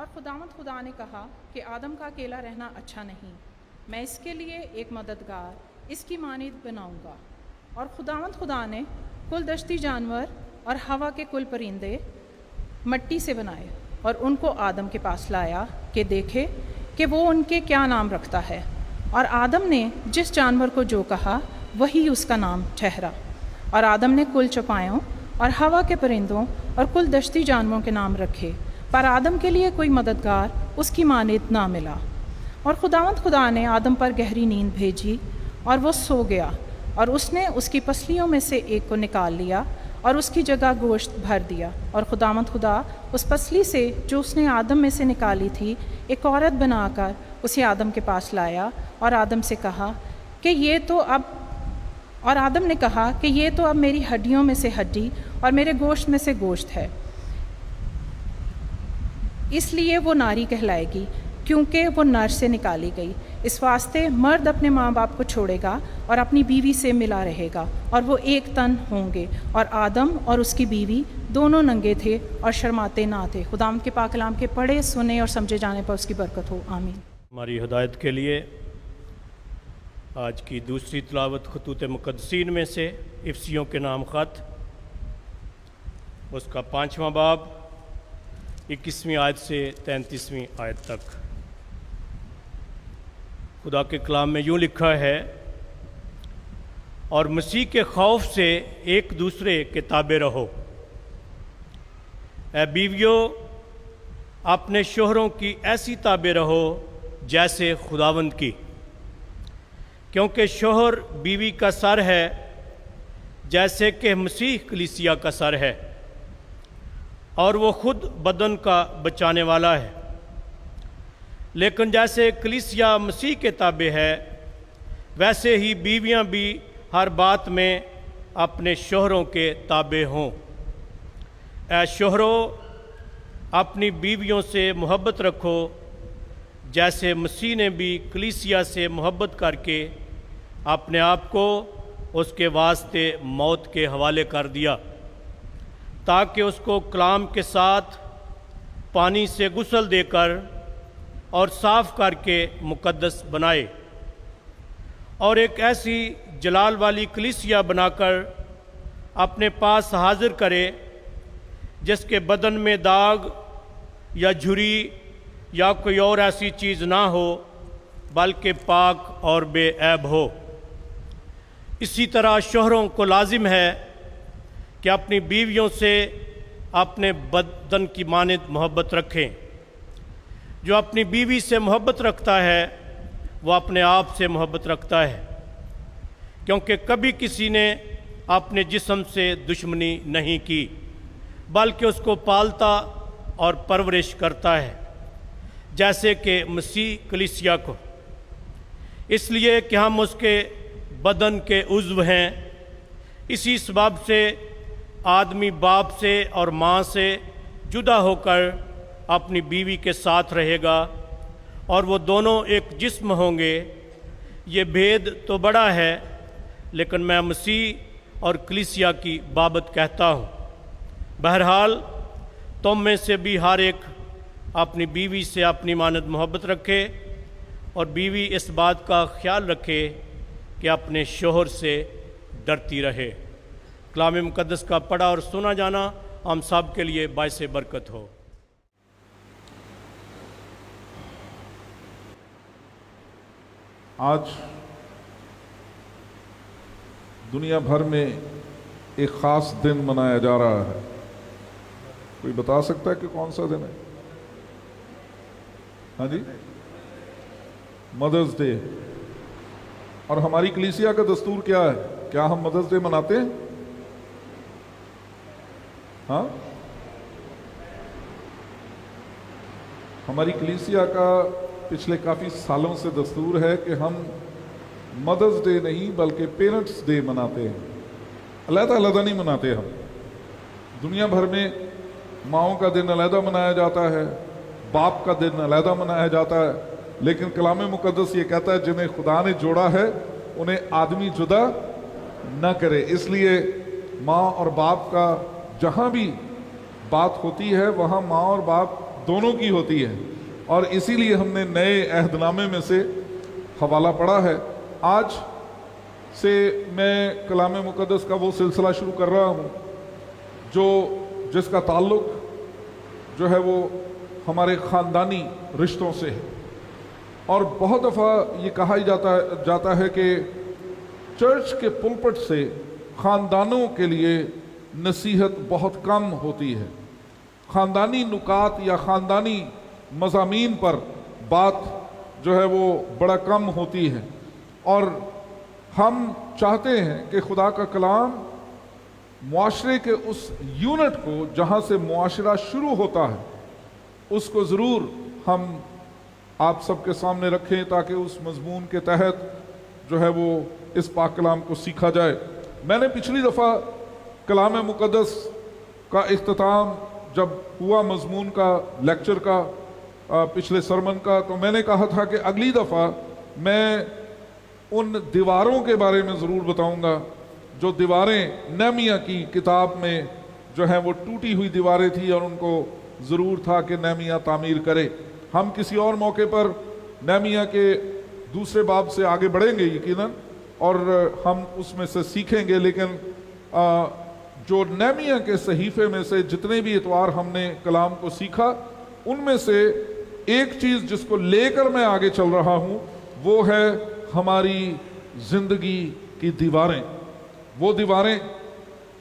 اور خداوند خدا نے کہا کہ آدم کا اکیلا رہنا اچھا نہیں، میں اس کے لیے ایک مددگار اس کی مانند بناؤں گا۔ اور خداوند خدا نے کل دشتی جانور اور ہوا کے کل پرندے مٹی سے بنائے اور ان کو آدم کے پاس لایا کہ دیکھے کہ وہ ان کے کیا نام رکھتا ہے۔ اور آدم نے جس جانور کو جو کہا وہی اس کا نام ٹھہرا۔ اور آدم نے کل چوپایوں اور ہوا کے پرندوں اور کل دشتی جانوروں کے نام رکھے، پر آدم کے لیے کوئی مددگار اس کی مانند نہ ملا۔ اور خداوند خدا نے آدم پر گہری نیند بھیجی اور وہ سو گیا، اور اس نے اس کی پسلیوں میں سے ایک کو نکال لیا اور اس کی جگہ گوشت بھر دیا۔ اور خداوند خدا اس پسلی سے جو اس نے آدم میں سے نکالی تھی ایک عورت بنا کر اسے آدم کے پاس لایا، اور آدم نے کہا کہ یہ تو اب میری ہڈیوں میں سے ہڈی اور میرے گوشت میں سے گوشت ہے، اس لیے وہ ناری کہلائے گی، کیونکہ وہ نر سے نکالی گئی۔ اس واسطے مرد اپنے ماں باپ کو چھوڑے گا اور اپنی بیوی سے ملا رہے گا، اور وہ ایک تن ہوں گے۔ اور آدم اور اس کی بیوی دونوں ننگے تھے اور شرماتے نہ تھے۔ خداوند کے پاک کلام کے پڑھے سنے اور سمجھے جانے پر اس کی برکت ہو، آمین۔ ہماری ہدایت کے لیے آج کی دوسری تلاوت خطوط مقدسین میں سے افسیوں کے نام خط، اس کا 5واں باب 21ویں آیت سے 33ویں آیت تک۔ خدا کے کلام میں یوں لکھا ہے، اور مسیح کے خوف سے ایک دوسرے کے تابع رہو۔ اے بیویو، اپنے شوہروں کی ایسی تابع رہو جیسے خداوند کی، کیونکہ شوہر بیوی کا سر ہے، جیسے کہ مسیح کلیسیا کا سر ہے، اور وہ خود بدن کا بچانے والا ہے۔ لیکن جیسے کلیسیا مسیح کے تابع ہے، ویسے ہی بیویاں بھی ہر بات میں اپنے شوہروں کے تابع ہوں۔ اے شوہرو، اپنی بیویوں سے محبت رکھو، جیسے مسیح نے بھی کلیسیا سے محبت کر کے اپنے آپ کو اس کے واسطے موت کے حوالے کر دیا، تاکہ اس کو کلام کے ساتھ پانی سے غسل دے کر اور صاف کر کے مقدس بنائے، اور ایک ایسی جلال والی کلیسیا بنا کر اپنے پاس حاضر کرے، جس کے بدن میں داغ یا جھری یا کوئی اور ایسی چیز نہ ہو، بلکہ پاک اور بے عیب ہو۔ اسی طرح شوہروں کو لازم ہے کہ اپنی بیویوں سے اپنے بدن کی مانند محبت رکھیں۔ جو اپنی بیوی سے محبت رکھتا ہے وہ اپنے آپ سے محبت رکھتا ہے، کیونکہ کبھی کسی نے اپنے جسم سے دشمنی نہیں کی، بلکہ اس کو پالتا اور پرورش کرتا ہے، جیسے کہ مسیح کلیسیا کو، اس لیے کہ ہم اس کے بدن کے عضو ہیں۔ اسی سبب سے آدمی باپ سے اور ماں سے جدا ہو کر اپنی بیوی کے ساتھ رہے گا، اور وہ دونوں ایک جسم ہوں گے۔ یہ بھید تو بڑا ہے، لیکن میں مسیح اور کلیسیا کی بابت کہتا ہوں۔ بہرحال تم میں سے بھی ہر ایک اپنی بیوی سے اپنی مانند محبت رکھے، اور بیوی اس بات کا خیال رکھے کہ اپنے شوہر سے ڈرتی رہے۔ کلام مقدس کا پڑھا اور سنا جانا ہم سب کے لیے باعث برکت ہو۔ آج دنیا بھر میں ایک خاص دن منایا جا رہا ہے۔ کوئی بتا سکتا ہے کہ کون سا دن ہے؟ ہاں جی، مدرز ڈے۔ اور ہماری کلیسیا کا دستور کیا ہے؟ کیا ہم مدرز ڈے مناتے ہیں؟ ہاں، ہماری کلیسیا کا پچھلے کافی سالوں سے دستور ہے کہ ہم مدرز ڈے نہیں بلکہ پیرنٹس ڈے مناتے ہیں۔ علیحدہ علیحدہ نہیں مناتے ہم۔ دنیا بھر میں ماؤں کا دن علیحدہ منایا جاتا ہے، باپ کا دن علیحدہ منایا جاتا ہے، لیکن کلام مقدس یہ کہتا ہے جنہیں خدا نے جوڑا ہے انہیں آدمی جدا نہ کرے۔ اس لیے ماں اور باپ کا جہاں بھی بات ہوتی ہے وہاں ماں اور باپ دونوں کی ہوتی ہے، اور اسی لیے ہم نے نئے عہد نامے میں سے حوالہ پڑھا ہے۔ آج سے میں کلام مقدس کا وہ سلسلہ شروع کر رہا ہوں جس کا تعلق جو ہے وہ ہمارے خاندانی رشتوں سے ہے۔ اور بہت دفعہ یہ کہا ہی جاتا ہے کہ چرچ کے پلپٹ سے خاندانوں کے لیے نصیحت بہت کم ہوتی ہے، خاندانی نکات یا خاندانی مضامین پر بات جو ہے وہ بڑا کم ہوتی ہے، اور ہم چاہتے ہیں کہ خدا کا کلام معاشرے کے اس یونٹ کو جہاں سے معاشرہ شروع ہوتا ہے اس کو ضرور ہم آپ سب کے سامنے رکھیں، تاکہ اس مضمون کے تحت جو ہے وہ اس پاک کلام کو سیکھا جائے۔ میں نے پچھلی دفعہ کلام مقدس کا اختتام جب ہوا مضمون کا لیکچر کا پچھلے سرمن کا، تو میں نے کہا تھا کہ اگلی دفعہ میں ان دیواروں کے بارے میں ضرور بتاؤں گا جو دیواریں نہمیہ کی کتاب میں جو ہیں وہ ٹوٹی ہوئی دیواریں تھیں، اور ان کو ضرور تھا کہ نہمیہ تعمیر کرے۔ ہم کسی اور موقع پر نہمیہ کے دوسرے باب سے آگے بڑھیں گے یقیناً، اور ہم اس میں سے سیکھیں گے، لیکن جو نہمیہ کے صحیفے میں سے جتنے بھی اتوار ہم نے کلام کو سیکھا، ان میں سے ایک چیز جس کو لے کر میں آگے چل رہا ہوں وہ ہے ہماری زندگی کی دیواریں۔ وہ دیواریں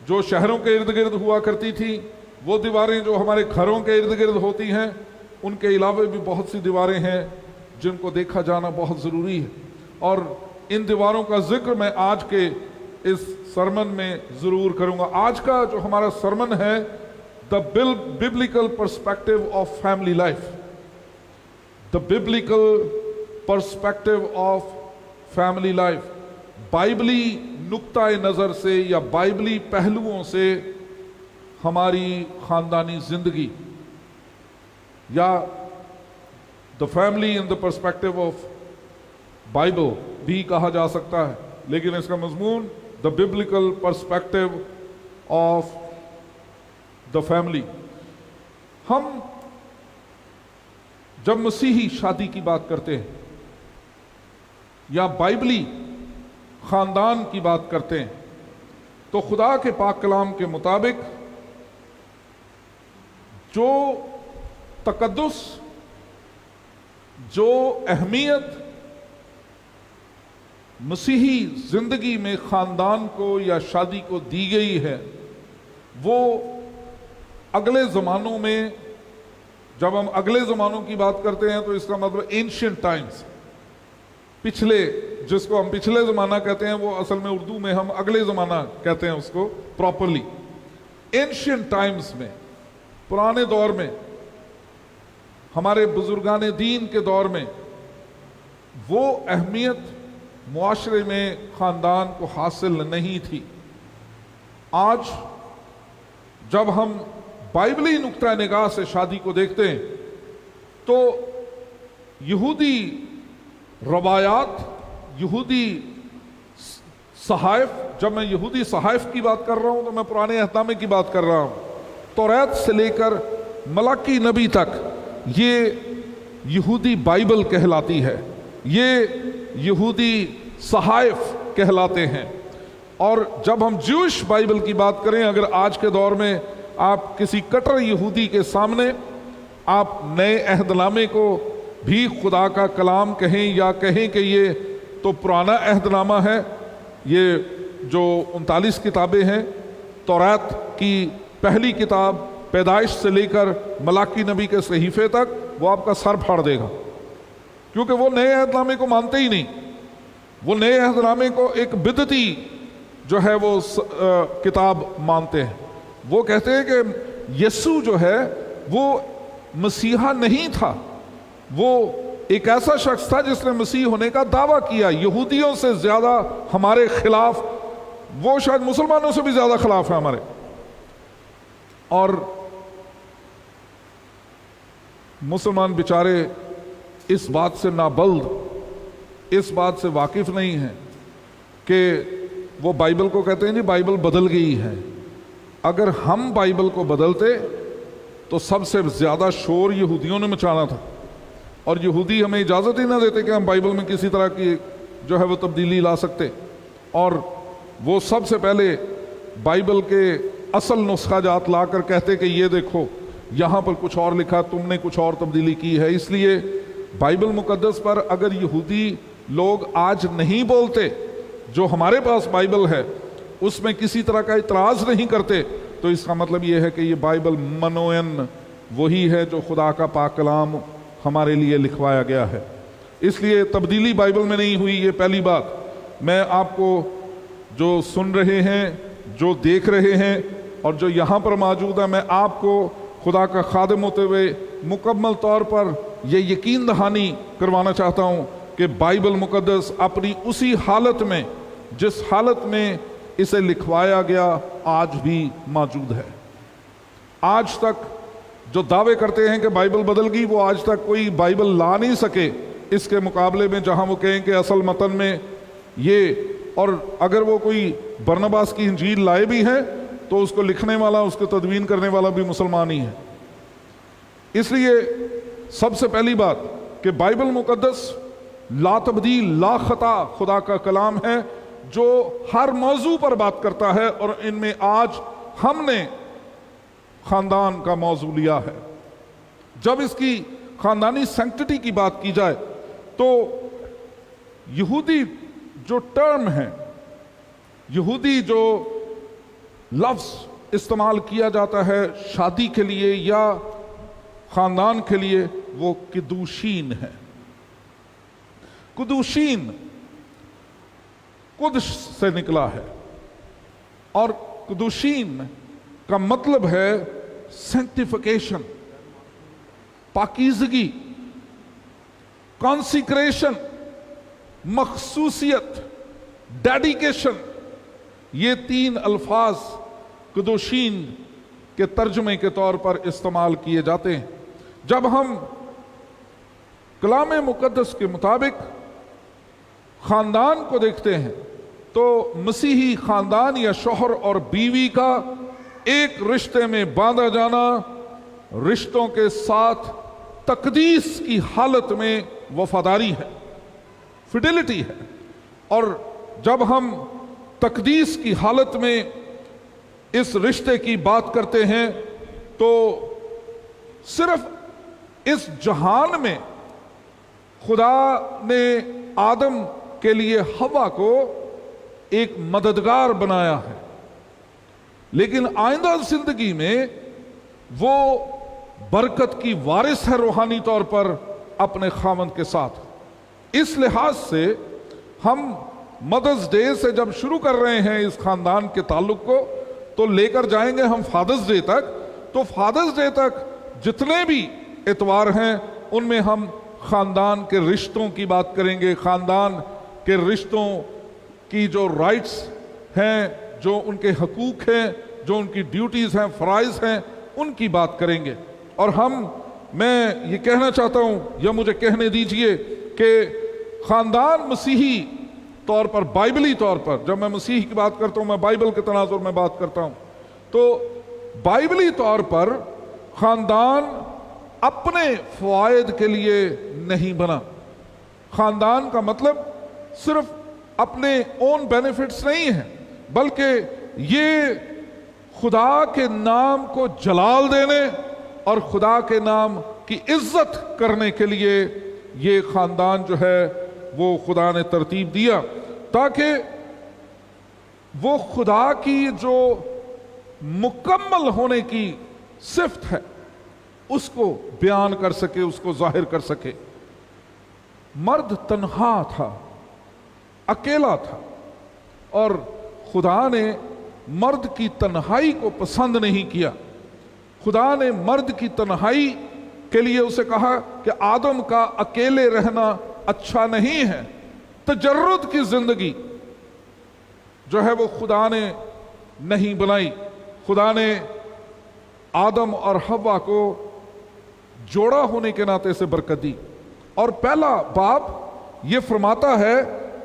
جو شہروں کے ارد گرد ہوا کرتی تھی، وہ دیواریں جو ہمارے گھروں کے ارد گرد ہوتی ہیں، ان کے علاوہ بھی بہت سی دیواریں ہیں جن کو دیکھا جانا بہت ضروری ہے، اور ان دیواروں کا ذکر میں آج کے اس سرمن میں ضرور کروں گا۔ آج کا جو ہمارا سرمن ہے The Biblical Perspective of Family Life. The Biblical Perspective of Family Life. بائبلی نقطۂ نظر سے یا بائبلی پہلوؤں سے ہماری خاندانی زندگی، یا The Family in the Perspective of Bible بھی کہا جا سکتا ہے، لیکن اس کا مضمون The Biblical Perspective of the Family۔ ہم جب مسیحی شادی کی بات کرتے ہیں یا بائبلی خاندان کی بات کرتے ہیں، تو خدا کے پاک کلام کے مطابق جو تقدس، جو اہمیت مسیحی زندگی میں خاندان کو یا شادی کو دی گئی ہے، وہ اگلے زمانوں میں، جب ہم اگلے زمانوں کی بات کرتے ہیں تو اس کا مطلب اینشینٹ ٹائمز، پچھلے، جس کو ہم پچھلے زمانہ کہتے ہیں، وہ اصل میں اردو میں ہم اگلے زمانہ کہتے ہیں اس کو پراپرلی۔ اینشینٹ ٹائمز میں، پرانے دور میں، ہمارے بزرگان دین کے دور میں، وہ اہمیت معاشرے میں خاندان کو حاصل نہیں تھی۔ آج جب ہم بائبلی نقطۂ نگاہ سے شادی کو دیکھتے ہیں تو یہودی روایات، یہودی صحائف، جب میں یہودی صحائف کی بات کر رہا ہوں تو میں پرانے عہد نامے کی بات کر رہا ہوں، توریت سے لے کر ملاکی نبی تک یہ یہودی بائبل کہلاتی ہے، یہ یہودی صحائف کہلاتے ہیں۔ اور جب ہم جوش بائبل کی بات کریں، اگر آج کے دور میں آپ کسی کٹر یہودی کے سامنے آپ نئے عہد نامے کو بھی خدا کا کلام کہیں یا کہیں کہ یہ تو پرانا عہد نامہ ہے، یہ جو 39 کتابیں ہیں، توریت کی پہلی کتاب پیدائش سے لے کر ملاکی نبی کے صحیفے تک، وہ آپ کا سر پھاڑ دے گا، کیونکہ وہ نئے عہد نامے کو مانتے ہی نہیں۔ وہ نئے عہد نامے کو ایک بدعتی جو ہے وہ کتاب مانتے ہیں۔ وہ کہتے ہیں کہ یسوع جو ہے وہ مسیحا نہیں تھا، وہ ایک ایسا شخص تھا جس نے مسیح ہونے کا دعویٰ کیا، یہودیوں سے زیادہ ہمارے خلاف، وہ شاید مسلمانوں سے بھی زیادہ خلاف ہے ہمارے۔ اور مسلمان بیچارے اس بات سے نابلد، اس بات سے واقف نہیں ہیں کہ وہ بائبل کو کہتے ہیں جی بائبل بدل گئی ہے۔ اگر ہم بائبل کو بدلتے تو سب سے زیادہ شور یہودیوں نے مچانا تھا، اور یہودی ہمیں اجازت ہی نہ دیتے کہ ہم بائبل میں کسی طرح کی جو ہے وہ تبدیلی لا سکتے، اور وہ سب سے پہلے بائبل کے اصل نسخہ جات لا کر کہتے کہ یہ دیکھو یہاں پر کچھ اور لکھا، تم نے کچھ اور تبدیلی کی ہے۔ اس لیے بائبل مقدس پر اگر یہودی لوگ آج نہیں بولتے، جو ہمارے پاس بائبل ہے اس میں کسی طرح کا اعتراض نہیں کرتے، تو اس کا مطلب یہ ہے کہ یہ بائبل منوین وہی ہے جو خدا کا پاک کلام ہمارے لیے لکھوایا گیا ہے۔ اس لیے تبدیلی بائبل میں نہیں ہوئی، یہ پہلی بات۔ میں آپ کو جو سن رہے ہیں، جو دیکھ رہے ہیں اور جو یہاں پر موجود ہے، میں آپ کو خدا کا خادم ہوتے ہوئے مکمل طور پر یہ یقین دہانی کروانا چاہتا ہوں کہ بائبل مقدس اپنی اسی حالت میں، جس حالت میں اسے لکھوایا گیا، آج بھی موجود ہے۔ آج تک جو دعوے کرتے ہیں کہ بائبل بدل گئی، وہ آج تک کوئی بائبل لا نہیں سکے اس کے مقابلے میں جہاں وہ کہیں کہ اصل متن میں یہ، اور اگر وہ کوئی برنباس کی انجیل لائے بھی ہیں تو اس کو لکھنے والا، اس کو تدوین کرنے والا بھی مسلمان ہی ہے۔ اس لیے سب سے پہلی بات کہ بائبل مقدس لا تبدیل، لا خطا خدا کا کلام ہے جو ہر موضوع پر بات کرتا ہے، اور ان میں آج ہم نے خاندان کا موضوع لیا ہے۔ جب اس کی خاندانی سینکٹٹی کی بات کی جائے تو یہودی جو ٹرم ہے، یہودی جو لفظ استعمال کیا جاتا ہے شادی کے لیے یا خاندان کے لیے، وہ قدوشین ہے۔ قدوشین قدس سے نکلا ہے، اور قدوشین کا مطلب ہے سینکٹیفیکیشن، پاکیزگی، کانسیکریشن، مخصوصیت، ڈیڈیکیشن۔ یہ تین الفاظ قدوشین کے ترجمے کے طور پر استعمال کیے جاتے ہیں۔ جب ہم کلام مقدس کے مطابق خاندان کو دیکھتے ہیں تو مسیحی خاندان یا شوہر اور بیوی کا ایک رشتے میں باندھا جانا، رشتوں کے ساتھ تقدیس کی حالت میں وفاداری ہے، فیڈیلٹی ہے۔ اور جب ہم تقدیس کی حالت میں اس رشتے کی بات کرتے ہیں تو صرف اس جہان میں خدا نے آدم کے لیے حوا کو ایک مددگار بنایا ہے، لیکن آئندہ زندگی میں وہ برکت کی وارث ہے روحانی طور پر اپنے خاوند کے ساتھ۔ اس لحاظ سے ہم مدرس ڈے سے جب شروع کر رہے ہیں اس خاندان کے تعلق کو، تو لے کر جائیں گے ہم فادرس ڈے تک۔ تو فادرس ڈے تک جتنے بھی اتوار ہیں ان میں ہم خاندان کے رشتوں کی بات کریں گے، خاندان کے رشتوں کی جو رائٹس ہیں، جو ان کے حقوق ہیں، جو ان کی ڈیوٹیز ہیں، فرائض ہیں، ان کی بات کریں گے۔ اور میں یہ کہنا چاہتا ہوں، یا مجھے کہنے دیجئے کہ خاندان مسیحی طور پر، بائبلی طور پر، جب میں مسیح کی بات کرتا ہوں میں بائبل کے تناظر میں بات کرتا ہوں، تو بائبلی طور پر خاندان اپنے فوائد کے لیے نہیں بنا۔ خاندان کا مطلب صرف اپنے اون بینیفٹس نہیں ہے، بلکہ یہ خدا کے نام کو جلال دینے اور خدا کے نام کی عزت کرنے کے لیے یہ خاندان جو ہے وہ خدا نے ترتیب دیا، تاکہ وہ خدا کی جو مکمل ہونے کی صفت ہے اس کو بیان کر سکے، اس کو ظاہر کر سکے۔ مرد تنہا تھا، اکیلا تھا، اور خدا نے مرد کی تنہائی کو پسند نہیں کیا۔ خدا نے مرد کی تنہائی کے لیے اسے کہا کہ آدم کا اکیلے رہنا اچھا نہیں ہے۔ تجرد کی زندگی جو ہے وہ خدا نے نہیں بنائی۔ خدا نے آدم اور حوا کو جوڑا ہونے کے ناطے سے برکت دی، اور پہلا باب یہ فرماتا ہے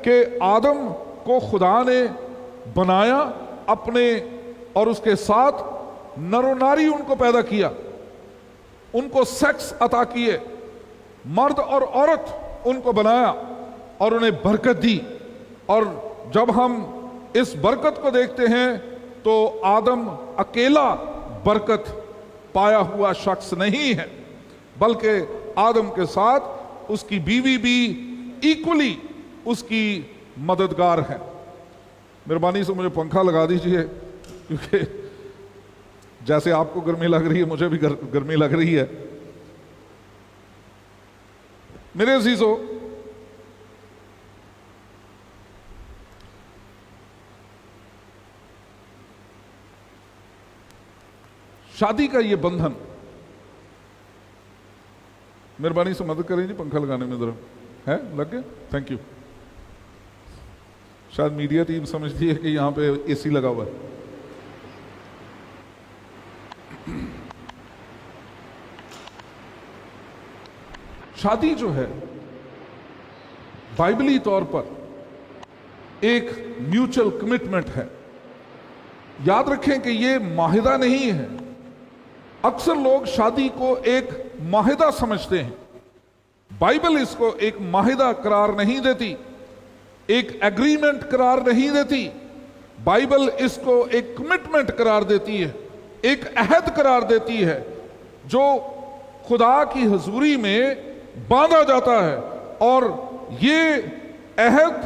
کہ آدم کو خدا نے بنایا اپنے، اور اس کے ساتھ نر و ناری ان کو پیدا کیا۔ ان کو سیکس عطا کیے، مرد اور عورت ان کو بنایا اور انہیں برکت دی. اور جب ہم اس برکت کو دیکھتے ہیں تو آدم اکیلا برکت پایا ہوا شخص نہیں ہے، بلکہ آدم کے ساتھ اس کی بیوی بھی ایکولی اس کی مددگار ہے. مہربانی سے مجھے پنکھا لگا دیجئے، کیونکہ جیسے آپ کو گرمی لگ رہی ہے مجھے بھی گرمی لگ رہی ہے. میرے عزیزو، شادی کا یہ بندھن، مہربانی سے مدد کریں جی پنکھا لگانے میں ذرا، ہے لگ گیا؟ Thank you. شاید میڈیا ٹیم سمجھتی ہے کہ یہاں پہ اے سی لگا ہوا ہے. شادی جو ہے بائبلی طور پر ایک میوچل کمٹمنٹ ہے. یاد رکھیں کہ یہ معاہدہ نہیں ہے. اکثر لوگ شادی کو ایک معاہدہ سمجھتے ہیں. بائبل اس کو ایک معاہدہ قرار نہیں دیتی، ایک ایگریمنٹ قرار نہیں دیتی. بائبل اس کو ایک کمٹمنٹ قرار دیتی ہے، ایک عہد قرار دیتی ہے جو خدا کی حضوری میں باندھا جاتا ہے. اور یہ عہد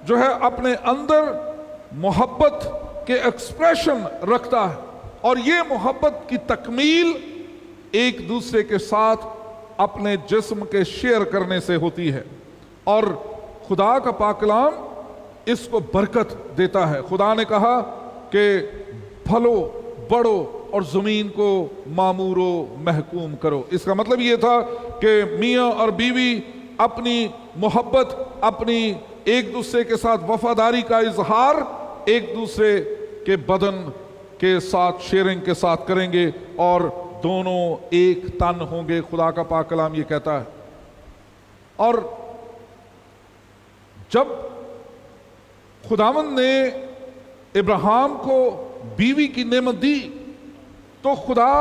جو ہے اپنے اندر محبت کے ایکسپریشن رکھتا ہے، اور یہ محبت کی تکمیل ایک دوسرے کے ساتھ اپنے جسم کے شیئر کرنے سے ہوتی ہے. اور خدا کا پاک کلام اس کو برکت دیتا ہے. خدا نے کہا کہ پھلو بڑھو اور زمین کو معمور و محکوم کرو. اس کا مطلب یہ تھا کہ میاں اور بیوی اپنی محبت، اپنی ایک دوسرے کے ساتھ وفاداری کا اظہار ایک دوسرے کے بدن کے ساتھ شیئرنگ کے ساتھ کریں گے اور دونوں ایک تن ہوں گے. خدا کا پاک کلام یہ کہتا ہے. اور جب خداوند نے ابراہیم کو بیوی کی نعمت دی تو خدا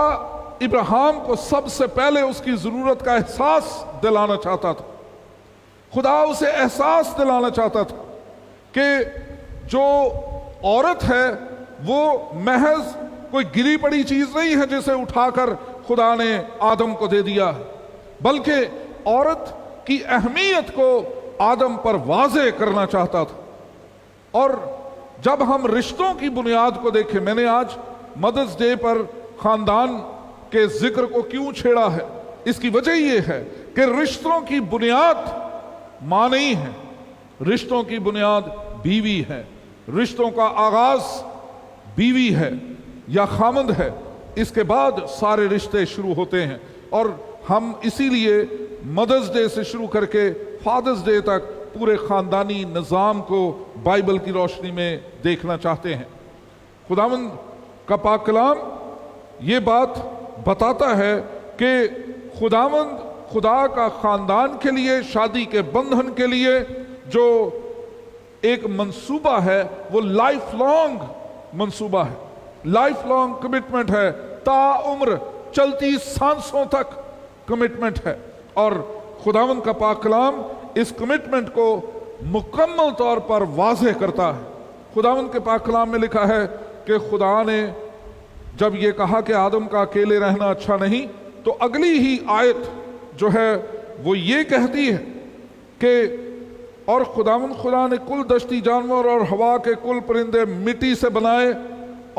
ابراہیم کو سب سے پہلے اس کی ضرورت کا احساس دلانا چاہتا تھا. خدا اسے احساس دلانا چاہتا تھا کہ جو عورت ہے وہ محض کوئی گری پڑی چیز نہیں ہے جسے اٹھا کر خدا نے آدم کو دے دیا، بلکہ عورت کی اہمیت کو آدم پر واضح کرنا چاہتا تھا. اور جب ہم رشتوں کی بنیاد کو دیکھیں، میں نے آج مدرس ڈے پر خاندان کے ذکر کو کیوں چھیڑا ہے، اس کی وجہ یہ ہے کہ رشتوں کی بنیاد ماں نہیں ہے، رشتوں کی بنیاد بیوی ہے. رشتوں کا آغاز بیوی ہے یا خامند ہے، اس کے بعد سارے رشتے شروع ہوتے ہیں. اور ہم اسی لیے مدرس ڈے سے شروع کر کے فادرز ڈے تک پورے خاندانی نظام کو بائبل کی روشنی میں دیکھنا چاہتے ہیں. خداوند کا پاک کلام یہ بات بتاتا ہے کہ خداوند خدا کا خاندان کے لیے، شادی کے بندھن کے لیے جو ایک منصوبہ ہے وہ لائف لانگ منصوبہ ہے، لائف لانگ کمٹمنٹ ہے، تا عمر چلتی سانسوں تک کمٹمنٹ ہے. اور خداوند کا پاک کلام اس کمٹمنٹ کو مکمل طور پر واضح کرتا ہے. خداوند کے پاک کلام میں لکھا ہے کہ خدا نے جب یہ کہا کہ آدم کا اکیلے رہنا اچھا نہیں، تو اگلی ہی آیت جو ہے وہ یہ کہتی ہے کہ اور خداوند خدا نے کل دشتی جانور اور ہوا کے کل پرندے مٹی سے بنائے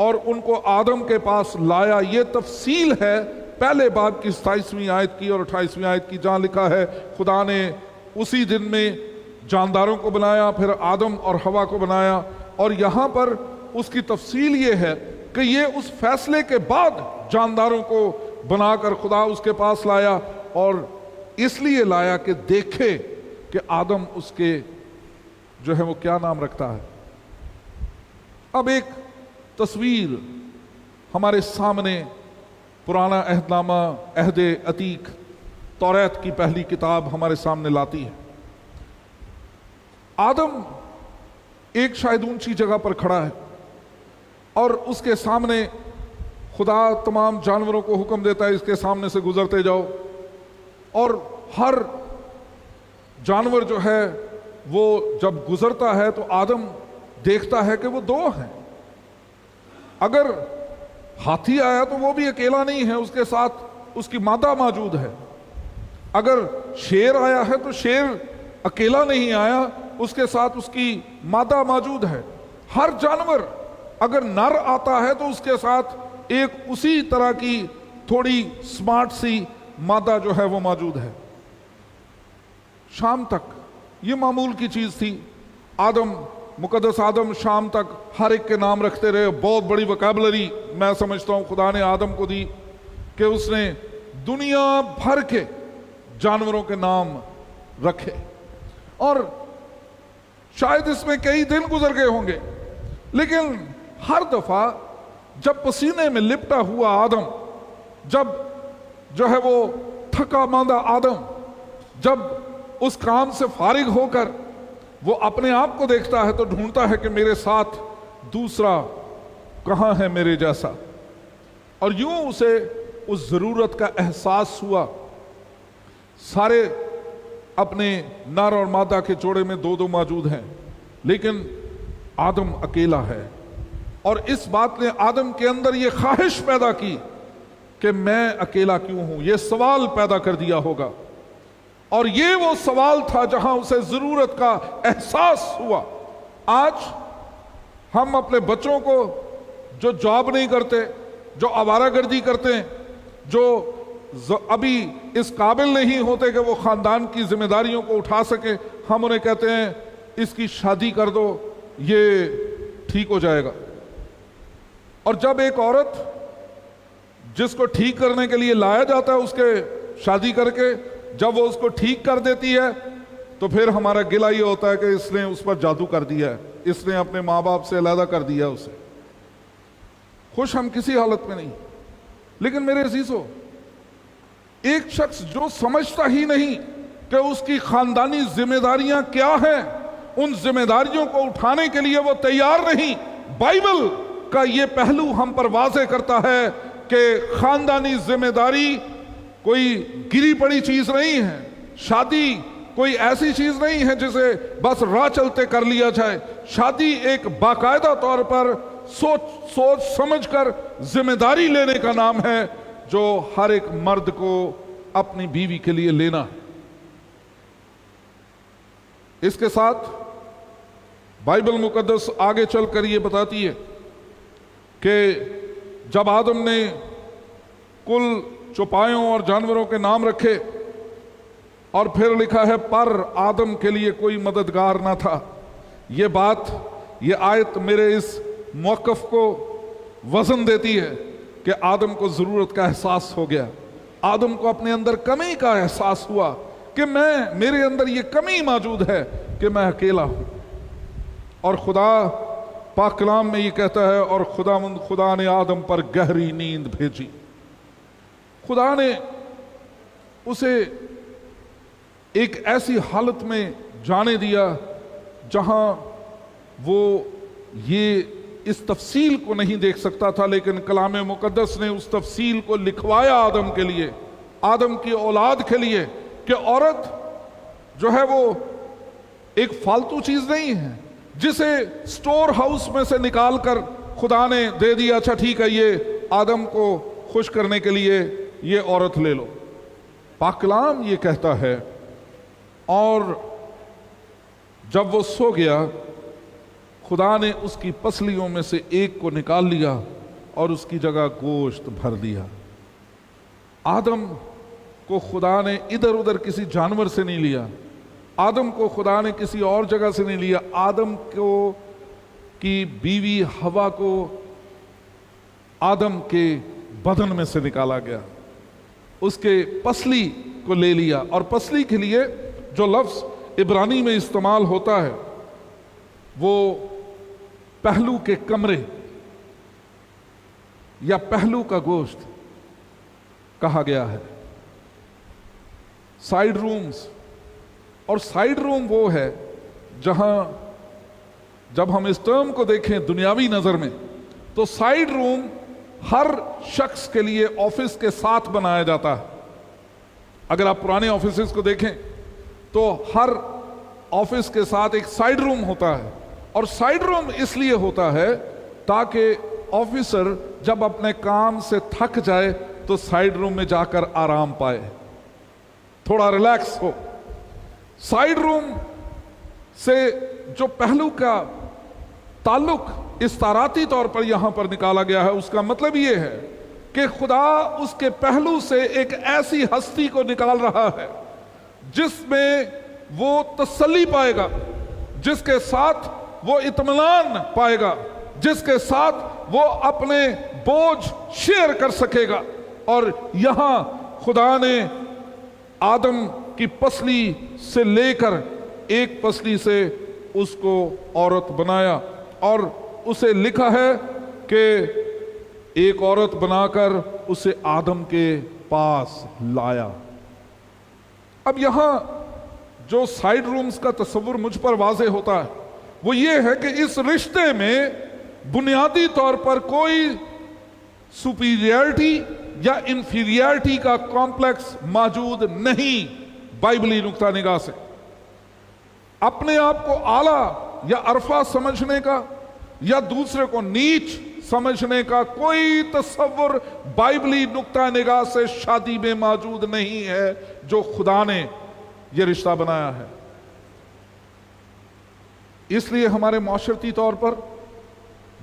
اور ان کو آدم کے پاس لایا. یہ تفصیل ہے پہلے باب کی 27ویں آیت کی اور 28ویں آیت کی، جہاں لکھا ہے خدا نے اسی دن میں جانداروں کو بنایا، پھر آدم اور ہوا کو بنایا. اور یہاں پر اس کی تفصیل یہ ہے کہ یہ اس فیصلے کے بعد جانداروں کو بنا کر خدا اس کے پاس لایا، اور اس لیے لایا کہ دیکھے کہ آدم اس کے جو ہے وہ کیا نام رکھتا ہے. اب ایک تصویر ہمارے سامنے پرانا عہد نامہ، عہد عتیق، توریت کی پہلی کتاب ہمارے سامنے لاتی ہے. آدم ایک شاید اونچی جگہ پر کھڑا ہے اور اس کے سامنے خدا تمام جانوروں کو حکم دیتا ہے اس کے سامنے سے گزرتے جاؤ، اور ہر جانور جو ہے وہ جب گزرتا ہے تو آدم دیکھتا ہے کہ وہ دو ہیں۔ اگر ہاتھی آیا تو وہ بھی اکیلا نہیں ہے، اس کے ساتھ اس کی مادہ موجود ہے۔ اگر شیر آیا ہے تو شیر اکیلا نہیں آیا، اس کے ساتھ اس کی مادہ موجود ہے۔ ہر جانور اگر نر آتا ہے تو اس کے ساتھ ایک اسی طرح کی تھوڑی سمارٹ سی مادہ جو ہے وہ موجود ہے۔ شام تک یہ معمول کی چیز تھی۔ مقدس آدم شام تک ہر ایک کے نام رکھتے رہے۔ بہت بڑی وکیبلری میں سمجھتا ہوں خدا نے آدم کو دی کہ اس نے دنیا بھر کے جانوروں کے نام رکھے، اور شاید اس میں کئی دن گزر گئے ہوں گے، لیکن ہر دفعہ جب پسینے میں لپٹا ہوا آدم، جب جو ہے وہ تھکا ماندہ آدم، جب اس کام سے فارغ ہو کر وہ اپنے آپ کو دیکھتا ہے تو ڈھونڈتا ہے کہ میرے ساتھ دوسرا کہاں ہے میرے جیسا، اور یوں اسے اس ضرورت کا احساس ہوا۔ سارے اپنے نر اور مادہ کے جوڑے میں دو دو موجود ہیں، لیکن آدم اکیلا ہے، اور اس بات نے آدم کے اندر یہ خواہش پیدا کی کہ میں اکیلا کیوں ہوں۔ یہ سوال پیدا کر دیا ہوگا، اور یہ وہ سوال تھا جہاں اسے ضرورت کا احساس ہوا۔ آج ہم اپنے بچوں کو جو جاب نہیں کرتے، جو آوارہ گردی کرتے ہیں، جو ابھی اس قابل نہیں ہوتے کہ وہ خاندان کی ذمہ داریوں کو اٹھا سکے، ہم انہیں کہتے ہیں اس کی شادی کر دو، یہ ٹھیک ہو جائے گا۔ اور جب ایک عورت جس کو ٹھیک کرنے کے لیے لایا جاتا ہے اس کے شادی کر کے، جب وہ اس کو ٹھیک کر دیتی ہے تو پھر ہمارا گلہ یہ ہوتا ہے کہ اس نے اس پر جادو کر دیا ہے، اس نے اپنے ماں باپ سے علیحدہ کر دیا اسے۔ خوش ہم کسی حالت میں نہیں، لیکن میرے عزیزو، ایک شخص جو سمجھتا ہی نہیں کہ اس کی خاندانی ذمہ داریاں کیا ہیں، ان ذمہ داریوں کو اٹھانے کے لیے وہ تیار نہیں، بائبل کا یہ پہلو ہم پر واضح کرتا ہے کہ خاندانی ذمہ داری کوئی گری پڑی چیز نہیں ہے، شادی کوئی ایسی چیز نہیں ہے جسے بس راہ چلتے کر لیا جائے۔ شادی ایک باقاعدہ طور پر سوچ سمجھ کر ذمہ داری لینے کا نام ہے، جو ہر ایک مرد کو اپنی بیوی کے لیے لینا ہے۔ اس کے ساتھ بائبل مقدس آگے چل کر یہ بتاتی ہے کہ جب آدم نے کل چوپایوں اور جانوروں کے نام رکھے، اور پھر لکھا ہے پر آدم کے لیے کوئی مددگار نہ تھا۔ یہ آیت میرے اس موقف کو وزن دیتی ہے کہ آدم کو ضرورت کا احساس ہو گیا، آدم کو اپنے اندر کمی کا احساس ہوا کہ میرے اندر یہ کمی موجود ہے کہ میں اکیلا ہوں۔ اور خدا پاک کلام میں یہ کہتا ہے، اور خدا نے آدم پر گہری نیند بھیجی۔ خدا نے اسے ایک ایسی حالت میں جانے دیا جہاں وہ یہ اس تفصیل کو نہیں دیکھ سکتا تھا، لیکن کلام مقدس نے اس تفصیل کو لکھوایا آدم کے لیے، آدم کی اولاد کے لیے، کہ عورت جو ہے وہ ایک فالتو چیز نہیں ہے جسے سٹور ہاؤس میں سے نکال کر خدا نے دے دیا، اچھا ٹھیک ہے یہ آدم کو خوش کرنے کے لیے یہ عورت لے لو۔ پاک کلام یہ کہتا ہے، اور جب وہ سو گیا خدا نے اس کی پسلیوں میں سے ایک کو نکال لیا اور اس کی جگہ گوشت بھر دیا۔ آدم کو خدا نے ادھر ادھر کسی جانور سے نہیں لیا، آدم کو خدا نے کسی اور جگہ سے نہیں لیا، آدم کو کی بیوی ہوا کو آدم کے بدن میں سے نکالا گیا، اس کے پسلی کو لے لیا۔ اور پسلی کے لیے جو لفظ عبرانی میں استعمال ہوتا ہے وہ پہلو کے کمرے یا پہلو کا گوشت کہا گیا ہے، سائیڈ رومز۔ اور سائیڈ روم وہ ہے جہاں جب ہم اس ٹرم کو دیکھیں دنیاوی نظر میں تو سائیڈ روم ہر شخص کے لیے آفس کے ساتھ بنایا جاتا ہے. اگر آپ پرانے آفیسز کو دیکھیں تو ہر آفس کے ساتھ ایک سائیڈ روم ہوتا ہے, اور سائیڈ روم اس لیے ہوتا ہے تاکہ آفیسر جب اپنے کام سے تھک جائے تو سائیڈ روم میں جا کر آرام پائے, تھوڑا ریلیکس ہو. سائیڈ روم سے جو پہلو کا تعلق استعاراتی طور پر یہاں پر نکالا گیا ہے, اس کا مطلب یہ ہے کہ خدا اس کے پہلو سے ایک ایسی ہستی کو نکال رہا ہے جس میں وہ تسلی پائے گا, جس کے ساتھ وہ اطمینان پائے گا, جس کے ساتھ وہ اپنے بوجھ شیئر کر سکے گا. اور یہاں خدا نے آدم کی پسلی سے لے کر ایک پسلی سے اس کو عورت بنایا, اور اسے لکھا ہے کہ ایک عورت بنا کر اسے آدم کے پاس لایا. اب یہاں جو سائیڈ رومز کا تصور مجھ پر واضح ہوتا ہے وہ یہ ہے کہ اس رشتے میں بنیادی طور پر کوئی سپیریئرٹی یا انفیریئرٹی کا کمپلیکس موجود نہیں. بائبلی نقطہ نگاہ سے اپنے آپ کو اعلیٰ یا عرفہ سمجھنے کا یا دوسرے کو نیچ سمجھنے کا کوئی تصور بائبلی نقطہ نگاہ سے شادی میں موجود نہیں ہے جو خدا نے یہ رشتہ بنایا ہے. اس لیے ہمارے معاشرتی طور پر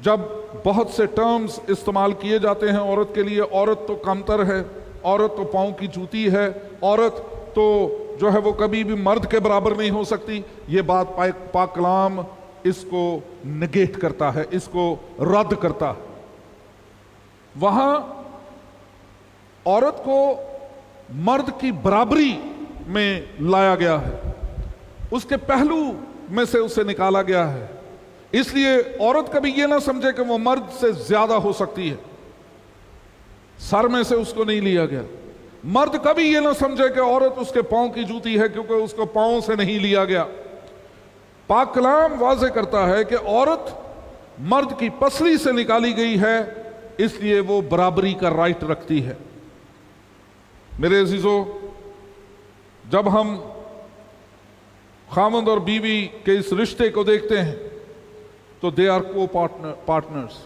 جب بہت سے ٹرمز استعمال کیے جاتے ہیں عورت کے لیے, عورت تو کمتر ہے, عورت تو پاؤں کی جوتی ہے, عورت تو جو ہے وہ کبھی بھی مرد کے برابر نہیں ہو سکتی, یہ بات پاک کلام اس کو نگیٹ کرتا ہے, اس کو رد کرتا ہے. وہاں عورت کو مرد کی برابری میں لایا گیا ہے, اس کے پہلو میں سے اسے نکالا گیا ہے. اس لیے عورت کبھی یہ نہ سمجھے کہ وہ مرد سے زیادہ ہو سکتی ہے, سر میں سے اس کو نہیں لیا گیا. مرد کبھی یہ نہ سمجھے کہ عورت اس کے پاؤں کی جوتی ہے کیونکہ اس کو پاؤں سے نہیں لیا گیا. پاک کلام واضح کرتا ہے کہ عورت مرد کی پسلی سے نکالی گئی ہے, اس لیے وہ برابری کا رائٹ رکھتی ہے. میرے عزیزو, جب ہم خاوند اور بیوی کے اس رشتے کو دیکھتے ہیں تو دے آر کو پارٹنرز.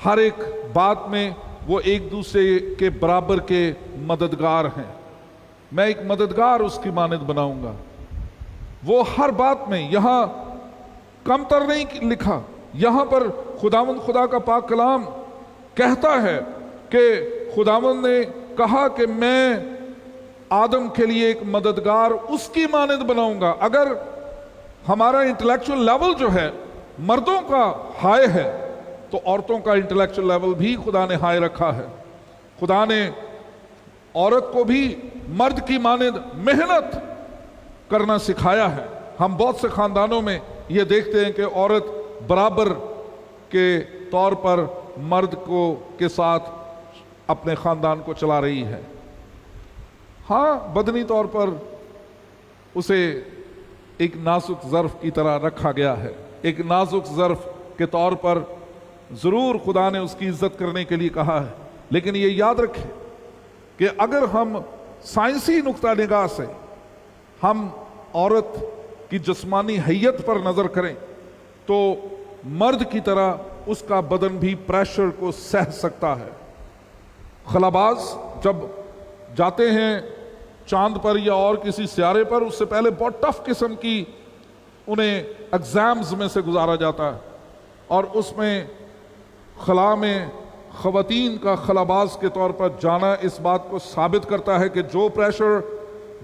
ہر ایک بات میں وہ ایک دوسرے کے برابر کے مددگار ہیں. میں ایک مددگار اس کی مانند بناؤں گا. وہ ہر بات میں, یہاں کمتر نہیں لکھا, یہاں پر خداوند خدا کا پاک کلام کہتا ہے کہ خداوند نے کہا کہ میں آدم کے لیے ایک مددگار اس کی مانند بناؤں گا. اگر ہمارا انٹلیکچوئل لیول جو ہے مردوں کا ہائی ہے تو عورتوں کا انٹلیکچوئل لیول بھی خدا نے ہائی رکھا ہے. خدا نے عورت کو بھی مرد کی مانند محنت کرنا سکھایا ہے. ہم بہت سے خاندانوں میں یہ دیکھتے ہیں کہ عورت برابر کے طور پر مرد کے ساتھ اپنے خاندان کو چلا رہی ہے. ہاں, بدنی طور پر اسے ایک نازک ظرف کی طرح رکھا گیا ہے, ایک نازک ظرف کے طور پر ضرور خدا نے اس کی عزت کرنے کے لیے کہا ہے. لیکن یہ یاد رکھیں کہ اگر ہم سائنسی نقطہ نگاہ سے ہم عورت کی جسمانی حیت پر نظر کریں تو مرد کی طرح اس کا بدن بھی پریشر کو سہ سکتا ہے. خلاباز جب جاتے ہیں چاند پر یا اور کسی سیارے پر, اس سے پہلے بہت ٹف قسم کی انہیں ایگزامز میں سے گزارا جاتا ہے, اور اس میں خلا میں خواتین کا خلاباز کے طور پر جانا اس بات کو ثابت کرتا ہے کہ جو پریشر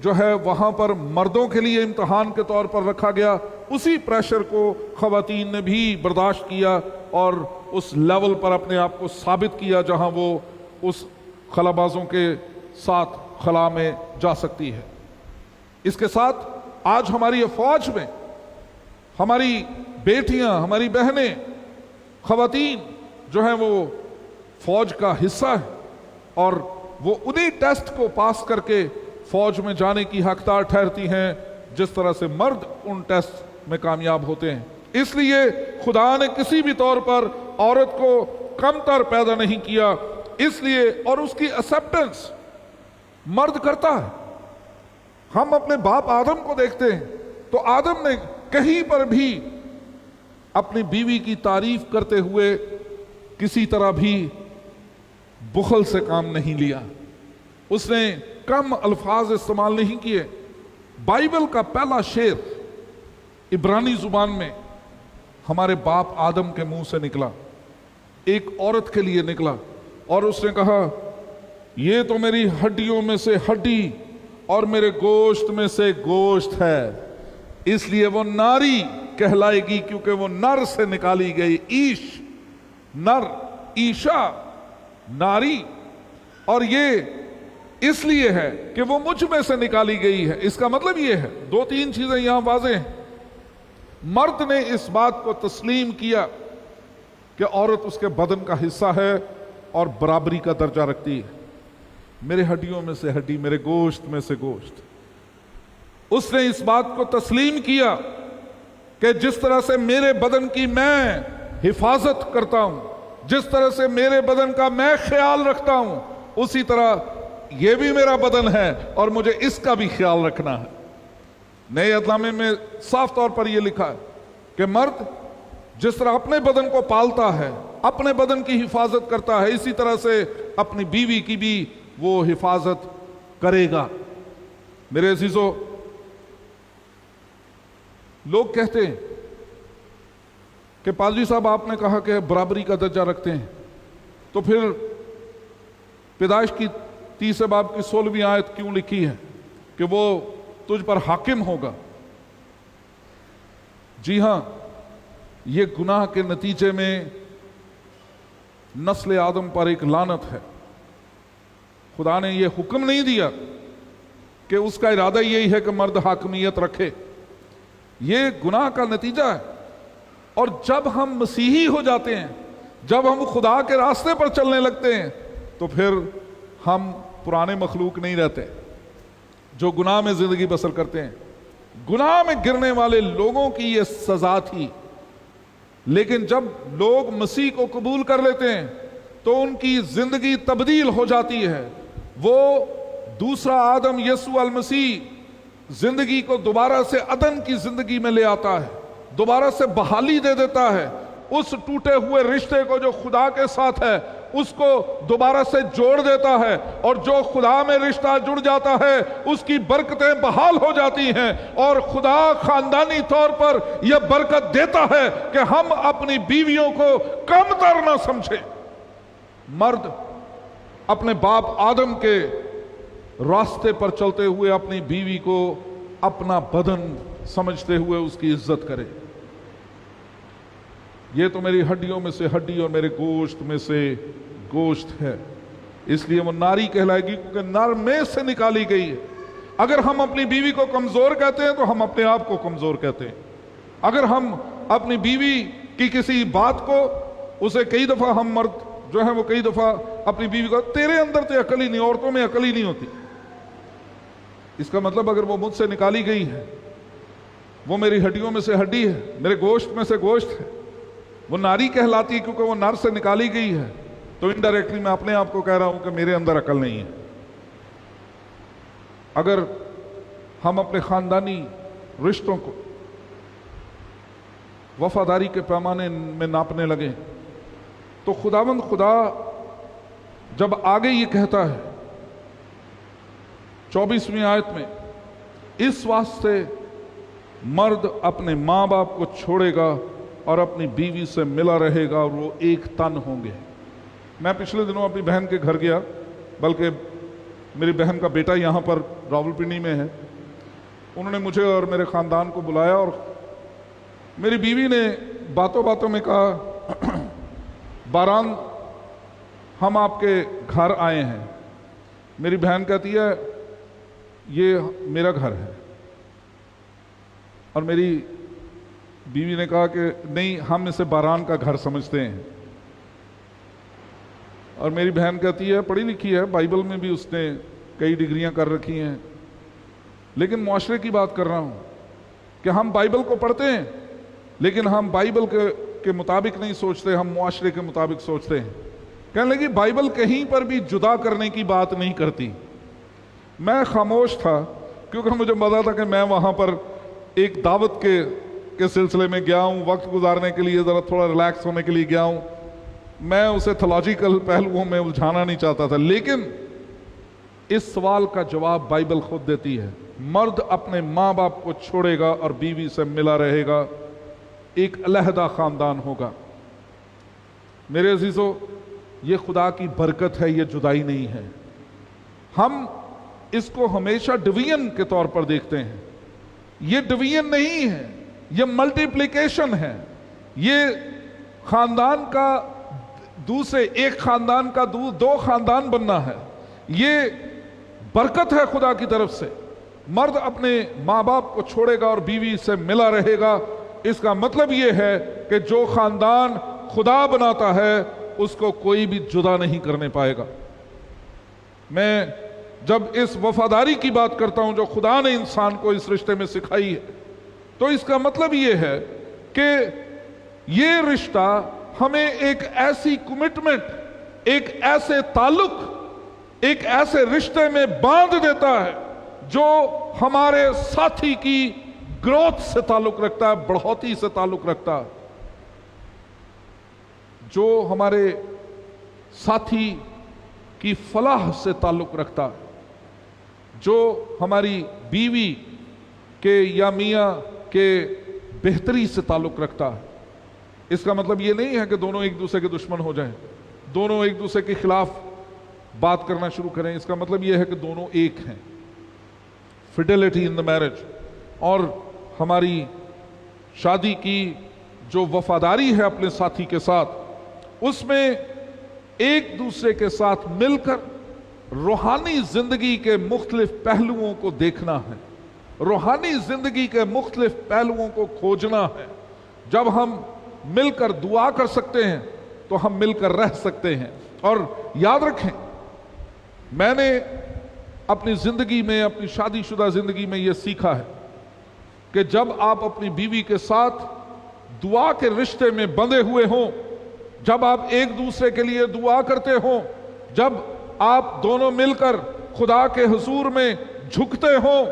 جو ہے وہاں پر مردوں کے لیے امتحان کے طور پر رکھا گیا, اسی پریشر کو خواتین نے بھی برداشت کیا اور اس لیول پر اپنے آپ کو ثابت کیا جہاں وہ اس خلابازوں کے ساتھ خلا میں جا سکتی ہے. اس کے ساتھ آج ہماری افواج میں ہماری بیٹیاں, ہماری بہنیں, خواتین جو ہیں وہ فوج کا حصہ ہیں, اور وہ انہی ٹیسٹ کو پاس کر کے فوج میں جانے کی حقدار ٹھہرتی ہیں جس طرح سے مرد ان ٹیسٹ میں کامیاب ہوتے ہیں. اس لیے خدا نے کسی بھی طور پر عورت کو کمتر پیدا نہیں کیا, اس لیے اور اس کی ایکسیپٹنس مرد کرتا ہے. ہم اپنے باپ آدم کو دیکھتے ہیں تو آدم نے کہیں پر بھی اپنی بیوی کی تعریف کرتے ہوئے کسی طرح بھی بخل سے کام نہیں لیا. اس نے کم الفاظ استعمال نہیں کیے. بائبل کا پہلا شعر عبرانی زبان میں ہمارے باپ آدم کے منہ سے نکلا, ایک عورت کے لیے نکلا, اور اس نے کہا یہ تو میری ہڈیوں میں سے ہڈی اور میرے گوشت میں سے گوشت ہے, اس لیے وہ ناری کہلائے گی کیونکہ وہ نر سے نکالی گئی. ایش نر, ایشا ناری, اور یہ اس لیے ہے کہ وہ مجھ میں سے نکالی گئی ہے. اس کا مطلب یہ ہے, دو تین چیزیں یہاں واضح ہیں. مرد نے اس بات کو تسلیم کیا کہ عورت اس کے بدن کا حصہ ہے اور برابری کا درجہ رکھتی ہے. میرے ہڈیوں میں سے ہڈی, میرے گوشت میں سے گوشت. اس نے اس بات کو تسلیم کیا کہ جس طرح سے میرے بدن کی میں حفاظت کرتا ہوں, جس طرح سے میرے بدن کا میں خیال رکھتا ہوں, اسی طرح یہ بھی میرا بدن ہے اور مجھے اس کا بھی خیال رکھنا ہے. نئے عہد نامے میں صاف طور پر یہ لکھا ہے کہ مرد جس طرح اپنے بدن کو پالتا ہے, اپنے بدن کی حفاظت کرتا ہے, اسی طرح سے اپنی بیوی کی بھی وہ حفاظت کرے گا. میرے عزیزو, لوگ کہتے ہیں کہ پادری صاحب آپ نے کہا کہ برابری کا درجہ رکھتے ہیں, تو پھر پیدائش کی 30 باب کی 16ویں آیت کیوں لکھی ہے کہ وہ تجھ پر حاکم ہوگا؟ جی ہاں, یہ گناہ کے نتیجے میں نسل آدم پر ایک لعنت ہے. خدا نے یہ حکم نہیں دیا کہ اس کا ارادہ یہی ہے کہ مرد حاکمیت رکھے. یہ گناہ کا نتیجہ ہے. اور جب ہم مسیحی ہو جاتے ہیں, جب ہم خدا کے راستے پر چلنے لگتے ہیں, تو پھر ہم پرانے مخلوق نہیں رہتے جو گناہ میں زندگی بسر کرتے ہیں. گناہ میں گرنے والے لوگوں کی یہ سزا تھی, لیکن جب لوگ مسیح کو قبول کر لیتے ہیں تو ان کی زندگی تبدیل ہو جاتی ہے. وہ دوسرا آدم یسوع المسیح زندگی کو دوبارہ سے عدن کی زندگی میں لے آتا ہے, دوبارہ سے بحالی دے دیتا ہے. اس ٹوٹے ہوئے رشتے کو جو خدا کے ساتھ ہے اس کو دوبارہ سے جوڑ دیتا ہے, اور جو خدا میں رشتہ جڑ جاتا ہے اس کی برکتیں بحال ہو جاتی ہیں, اور خدا خاندانی طور پر یہ برکت دیتا ہے کہ ہم اپنی بیویوں کو کم تر نہ سمجھیں. مرد اپنے باپ آدم کے راستے پر چلتے ہوئے اپنی بیوی کو اپنا بدن سمجھتے ہوئے اس کی عزت کرے. یہ تو میری ہڈیوں میں سے ہڈی اور میرے گوشت میں سے گوشت ہے, اس لیے وہ ناری کہلائے گی کیونکہ نر میں سے نکالی گئی ہے. اگر ہم اپنی بیوی کو کمزور کہتے ہیں تو ہم اپنے آپ کو کمزور کہتے ہیں. اگر ہم اپنی بیوی کی کسی بات کو, اسے کئی دفعہ ہم مرد جو ہے وہ کئی دفعہ اپنی بیوی کو تیرے اندر تو عقل ہی نہیں, عورتوں میں عقل ہی نہیں ہوتی. اس کا مطلب اگر وہ مجھ سے نکالی گئی ہے, وہ میری ہڈیوں میں سے ہڈی ہے, میرے گوشت میں سے گوشت ہے, وہ ناری کہلاتی ہے کیونکہ وہ نر سے نکالی گئی ہے, تو انڈائریکٹلی میں اپنے آپ کو کہہ رہا ہوں کہ میرے اندر عقل نہیں ہے. اگر ہم اپنے خاندانی رشتوں کو وفاداری کے پیمانے میں ناپنے لگیں تو خداوند خدا جب آگے یہ کہتا ہے 24ویں آیت میں, اس واسطے مرد اپنے ماں باپ کو چھوڑے گا اور اپنی بیوی سے ملا رہے گا اور وہ ایک تن ہوں گے. میں پچھلے دنوں اپنی بہن کے گھر گیا, بلکہ میری بہن کا بیٹا یہاں پر راولپنڈی میں ہے. انہوں نے مجھے اور میرے خاندان کو بلایا اور میری بیوی نے باتوں باتوں میں کہا, باران ہم آپ کے گھر آئے ہیں. میری بہن کہتی ہے یہ میرا گھر ہے, اور میری بیوی نے کہا کہ نہیں, ہم اسے باران کا گھر سمجھتے ہیں. اور میری بہن کہتی ہے پڑھی لکھی ہے, بائبل میں بھی اس نے کئی ڈگریاں کر رکھی ہیں, لیکن معاشرے کی بات کر رہا ہوں کہ ہم بائبل کو پڑھتے ہیں لیکن ہم بائبل کے مطابق نہیں سوچتے, ہم معاشرے کے مطابق سوچتے ہیں. کہنے لگی بائبل کہیں پر بھی جدا کرنے کی بات نہیں کرتی۔ میں خاموش تھا کیونکہ مجھے مزہ تھا کہ میں وہاں پر ایک دعوت کے سلسلے میں گیا ہوں، وقت گزارنے کے لیے، ذرا تھوڑا ریلیکس ہونے کے لیے گیا ہوں، میں اسے تھیولوجیکل پہلوؤں میں الجھانا نہیں چاہتا تھا۔ لیکن اس سوال کا جواب بائبل خود دیتی ہے، مرد اپنے ماں باپ کو چھوڑے گا اور بیوی سے ملا رہے گا، ایک علیحدہ خاندان ہوگا۔ میرے عزیزو، یہ خدا کی برکت ہے، یہ جدائی نہیں ہے۔ ہم اس کو ہمیشہ ڈویژن کے طور پر دیکھتے ہیں، یہ ڈویژن نہیں ہے، یہ ملٹیپلیکیشن ہے۔ یہ خاندان کا دوسرے ایک خاندان کا دو خاندان بننا ہے، یہ برکت ہے خدا کی طرف سے۔ مرد اپنے ماں باپ کو چھوڑے گا اور بیوی سے ملا رہے گا، اس کا مطلب یہ ہے کہ جو خاندان خدا بناتا ہے اس کو کوئی بھی جدا نہیں کرنے پائے گا۔ میں جب اس وفاداری کی بات کرتا ہوں جو خدا نے انسان کو اس رشتے میں سکھائی ہے، تو اس کا مطلب یہ ہے کہ یہ رشتہ ہمیں ایک ایسی کمٹمنٹ، ایک ایسے تعلق، ایک ایسے رشتے میں باندھ دیتا ہے جو ہمارے ساتھی کی گروتھ سے تعلق رکھتا ہے، بڑھوتی سے تعلق رکھتا ہے، جو ہمارے ساتھی کی فلاح سے تعلق رکھتا ہے، جو ہماری بیوی کے یا میاں کے بہتری سے تعلق رکھتا ہے۔ اس کا مطلب یہ نہیں ہے کہ دونوں ایک دوسرے کے دشمن ہو جائیں، دونوں ایک دوسرے کے خلاف بات کرنا شروع کریں۔ اس کا مطلب یہ ہے کہ دونوں ایک ہیں، فیڈیلٹی ان دا میرج۔ اور ہماری شادی کی جو وفاداری ہے اپنے ساتھی کے ساتھ، اس میں ایک دوسرے کے ساتھ مل کر روحانی زندگی کے مختلف پہلوؤں کو دیکھنا ہے، روحانی زندگی کے مختلف پہلوؤں کو کھوجنا ہے۔ جب ہم مل کر دعا کر سکتے ہیں تو ہم مل کر رہ سکتے ہیں۔ اور یاد رکھیں، میں نے اپنی زندگی میں، اپنی شادی شدہ زندگی میں یہ سیکھا ہے کہ جب آپ اپنی بیوی کے ساتھ دعا کے رشتے میں بندھے ہوئے ہوں، جب آپ ایک دوسرے کے لیے دعا کرتے ہوں، جب آپ دونوں مل کر خدا کے حضور میں جھکتے ہوں،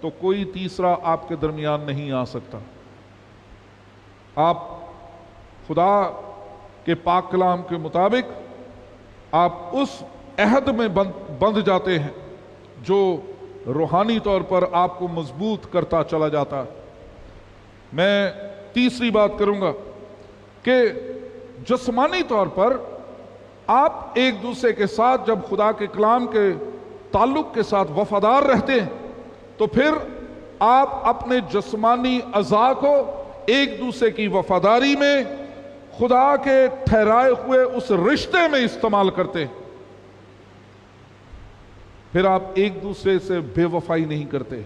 تو کوئی تیسرا آپ کے درمیان نہیں آ سکتا۔ آپ خدا کے پاک کلام کے مطابق آپ اس عہد میں بندھ جاتے ہیں جو روحانی طور پر آپ کو مضبوط کرتا چلا جاتا ہے۔ میں تیسری بات کروں گا کہ جسمانی طور پر آپ ایک دوسرے کے ساتھ جب خدا کے کلام کے تعلق کے ساتھ وفادار رہتے ہیں، تو پھر آپ اپنے جسمانی اعضاء کو ایک دوسرے کی وفاداری میں، خدا کے ٹھہرائے ہوئے اس رشتے میں استعمال کرتے ہیں۔ پھر آپ ایک دوسرے سے بے وفائی نہیں کرتے۔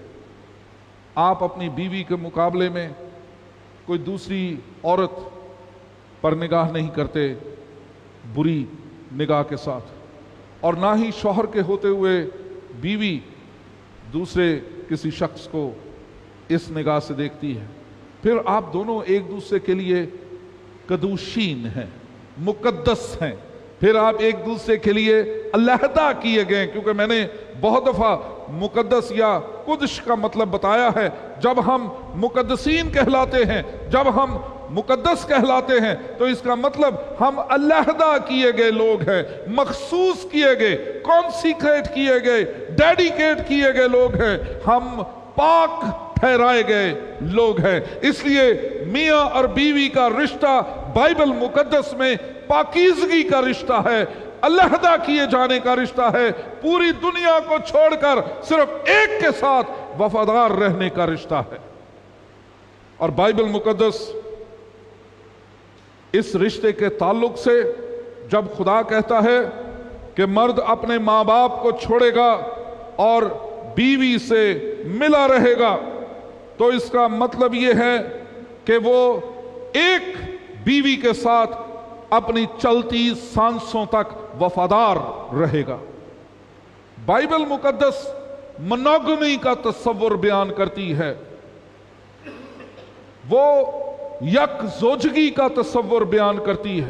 آپ اپنی بیوی کے مقابلے میں کوئی دوسری عورت پر نگاہ نہیں کرتے بری نگاہ کے ساتھ، اور نہ ہی شوہر کے ہوتے ہوئے بیوی دوسرے کسی شخص کو اس نگاہ سے دیکھتی ہے۔ پھر آپ دونوں ایک دوسرے کے لیے قدوشین ہیں، مقدس ہیں۔ پھر آپ ایک دوسرے کے لیے علیحدہ کیے گئے، کیونکہ میں نے بہت دفعہ مقدس یا قدش کا مطلب بتایا ہے۔ جب ہم مقدسین کہلاتے ہیں، جب ہم مقدس کہلاتے ہیں، تو اس کا مطلب ہم علیحدہ کیے گئے لوگ ہیں، مخصوص کیے گئے، کانسیکریٹ کیے گئے، ڈیڈیکیٹ کیے گئے لوگ ہیں، ہم پاک ٹھہرائے گئے لوگ ہیں۔ اس لیے میاں اور بیوی کا رشتہ بائبل مقدس میں پاکیزگی کا رشتہ ہے، علیحدہ کیے جانے کا رشتہ ہے، پوری دنیا کو چھوڑ کر صرف ایک کے ساتھ وفادار رہنے کا رشتہ ہے۔ اور بائبل مقدس اس رشتے کے تعلق سے جب خدا کہتا ہے کہ مرد اپنے ماں باپ کو چھوڑے گا اور بیوی سے ملا رہے گا، تو اس کا مطلب یہ ہے کہ وہ ایک بیوی کے ساتھ اپنی چلتی سانسوں تک وفادار رہے گا۔ بائبل مقدس منوگمی کا تصور بیان کرتی ہے، وہ یک زوجگی کا تصور بیان کرتی ہے۔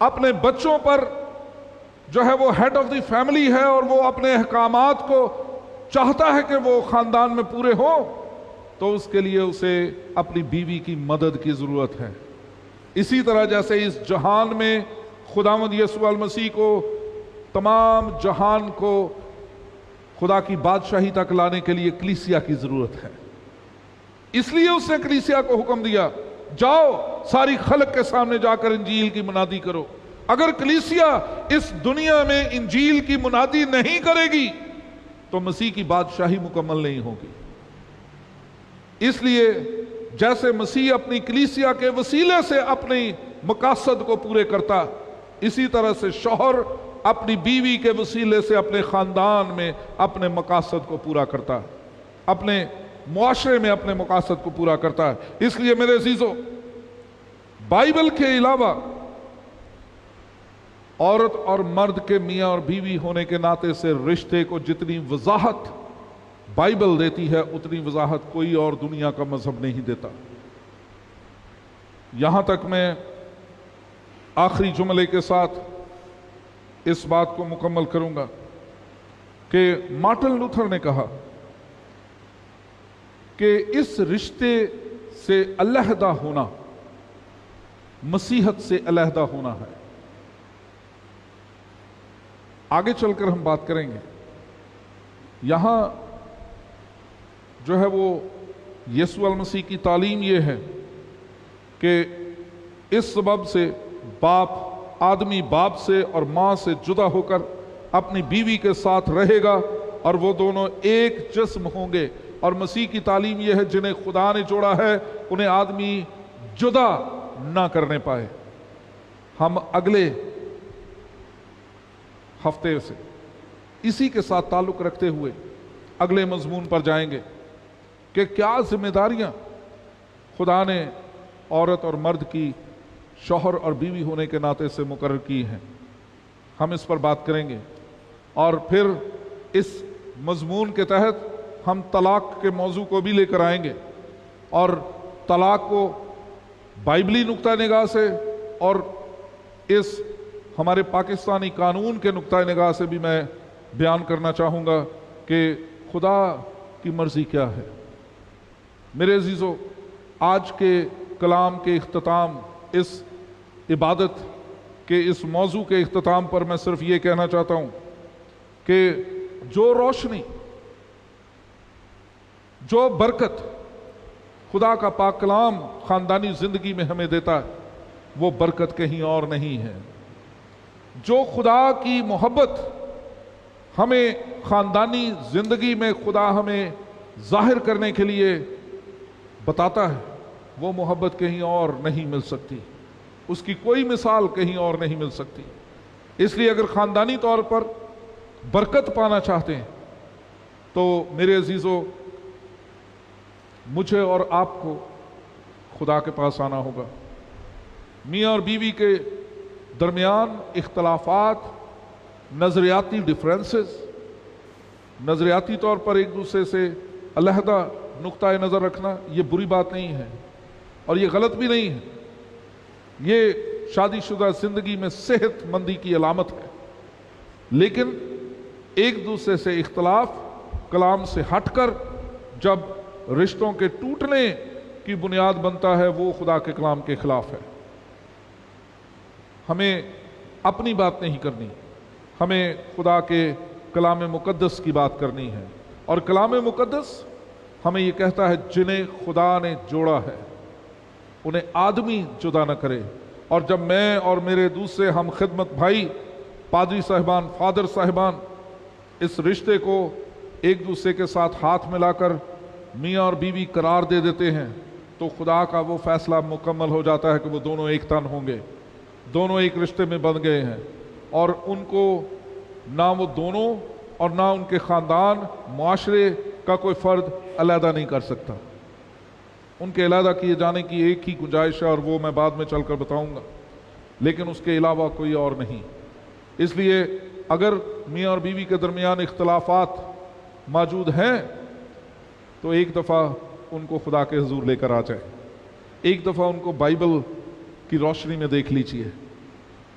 اپنے بچوں پر جو ہے وہ ہیڈ آف دی فیملی ہے اور وہ اپنے احکامات کو چاہتا ہے کہ وہ خاندان میں پورے ہوں، تو اس کے لیے اسے اپنی بیوی کی مدد کی ضرورت ہے۔ اسی طرح جیسے اس جہان میں خداوند یسوع المسیح کو تمام جہان کو خدا کی بادشاہی تک لانے کے لیے کلیسیا کی ضرورت ہے، اس لیے اس نے کلیسیا کو حکم دیا، جاؤ ساری خلق کے سامنے جا کر انجیل کی منادی کرو۔ اگر کلیسیا اس دنیا میں انجیل کی منادی نہیں کرے گی تو مسیح کی بادشاہی مکمل نہیں ہوگی۔ اس لیے جیسے مسیح اپنی کلیسیا کے وسیلے سے اپنی مقاصد کو پورے کرتا، اسی طرح سے شوہر اپنی بیوی کے وسیلے سے اپنے خاندان میں اپنے مقاصد کو پورا کرتا، اپنے معاشرے میں اپنے مقاصد کو پورا کرتا ہے۔ اس لیے میرے عزیزو، بائبل کے علاوہ عورت اور مرد کے میاں اور بیوی ہونے کے ناطے سے رشتے کو جتنی وضاحت بائبل دیتی ہے اتنی وضاحت کوئی اور دنیا کا مذہب نہیں دیتا۔ یہاں تک میں آخری جملے کے ساتھ اس بات کو مکمل کروں گا کہ مارٹن لوتھر نے کہا کہ اس رشتے سے علیحدہ ہونا مسیحت سے علیحدہ ہونا ہے۔ آگے چل کر ہم بات کریں گے، یہاں جو ہے وہ یسوع المسیح کی تعلیم یہ ہے کہ اس سبب سے آدمی باپ سے اور ماں سے جدا ہو کر اپنی بیوی کے ساتھ رہے گا اور وہ دونوں ایک جسم ہوں گے، اور مسیح کی تعلیم یہ ہے جنہیں خدا نے جوڑا ہے انہیں آدمی جدا نہ کرنے پائے۔ ہم اگلے ہفتے سے اسی کے ساتھ تعلق رکھتے ہوئے اگلے مضمون پر جائیں گے کہ کیا ذمہ داریاں خدا نے عورت اور مرد کی شوہر اور بیوی ہونے کے ناطے سے مقرر کی ہیں۔ ہم اس پر بات کریں گے، اور پھر اس مضمون کے تحت ہم طلاق کے موضوع کو بھی لے کر آئیں گے، اور طلاق کو بائبلی نقطہ نگاہ سے اور اس ہمارے پاکستانی قانون کے نقطہ نگاہ سے بھی میں بیان کرنا چاہوں گا کہ خدا کی مرضی کیا ہے۔ میرے عزیزو، آج کے کلام کے اختتام، اس عبادت کے اس موضوع کے اختتام پر میں صرف یہ کہنا چاہتا ہوں کہ جو روشنی، جو برکت خدا کا پاک کلام خاندانی زندگی میں ہمیں دیتا ہے وہ برکت کہیں اور نہیں ہے۔ جو خدا کی محبت ہمیں خاندانی زندگی میں خدا ہمیں ظاہر کرنے کے لیے بتاتا ہے وہ محبت کہیں اور نہیں مل سکتی، اس کی کوئی مثال کہیں اور نہیں مل سکتی۔ اس لیے اگر خاندانی طور پر برکت پانا چاہتے ہیں تو میرے عزیزو، مجھے اور آپ کو خدا کے پاس آنا ہوگا۔ میاں اور بیوی کے درمیان اختلافات، نظریاتی ڈیفرنسز، نظریاتی طور پر ایک دوسرے سے علیحدہ نقطہ نظر رکھنا، یہ بری بات نہیں ہے اور یہ غلط بھی نہیں ہے، یہ شادی شدہ زندگی میں صحت مندی کی علامت ہے۔ لیکن ایک دوسرے سے اختلاف کلام سے ہٹ کر جب رشتوں کے ٹوٹنے کی بنیاد بنتا ہے وہ خدا کے کلام کے خلاف ہے۔ ہمیں اپنی بات نہیں کرنی، ہمیں خدا کے کلام مقدس کی بات کرنی ہے، اور کلام مقدس ہمیں یہ کہتا ہے جنہیں خدا نے جوڑا ہے انہیں آدمی جدا نہ کرے۔ اور جب میں اور میرے دوسرے ہم خدمت بھائی، پادری صاحبان، فادر صاحبان اس رشتے کو ایک دوسرے کے ساتھ ہاتھ ملا کر میاں اور بیوی قرار دے دیتے ہیں تو خدا کا وہ فیصلہ مکمل ہو جاتا ہے کہ وہ دونوں ایک تن ہوں گے، دونوں ایک رشتے میں بن گئے ہیں، اور ان کو نہ وہ دونوں اور نہ ان کے خاندان، معاشرے کا کوئی فرد علیحدہ نہیں کر سکتا۔ ان کے علیحدہ کیے جانے کی ایک ہی گنجائش ہے اور وہ میں بعد میں چل کر بتاؤں گا، لیکن اس کے علاوہ کوئی اور نہیں۔ اس لیے اگر میاں اور بیوی کے درمیان اختلافات موجود ہیں تو ایک دفعہ ان کو خدا کے حضور لے کر آ جائیں، ایک دفعہ ان کو بائبل کی روشنی میں دیکھ لیجئے،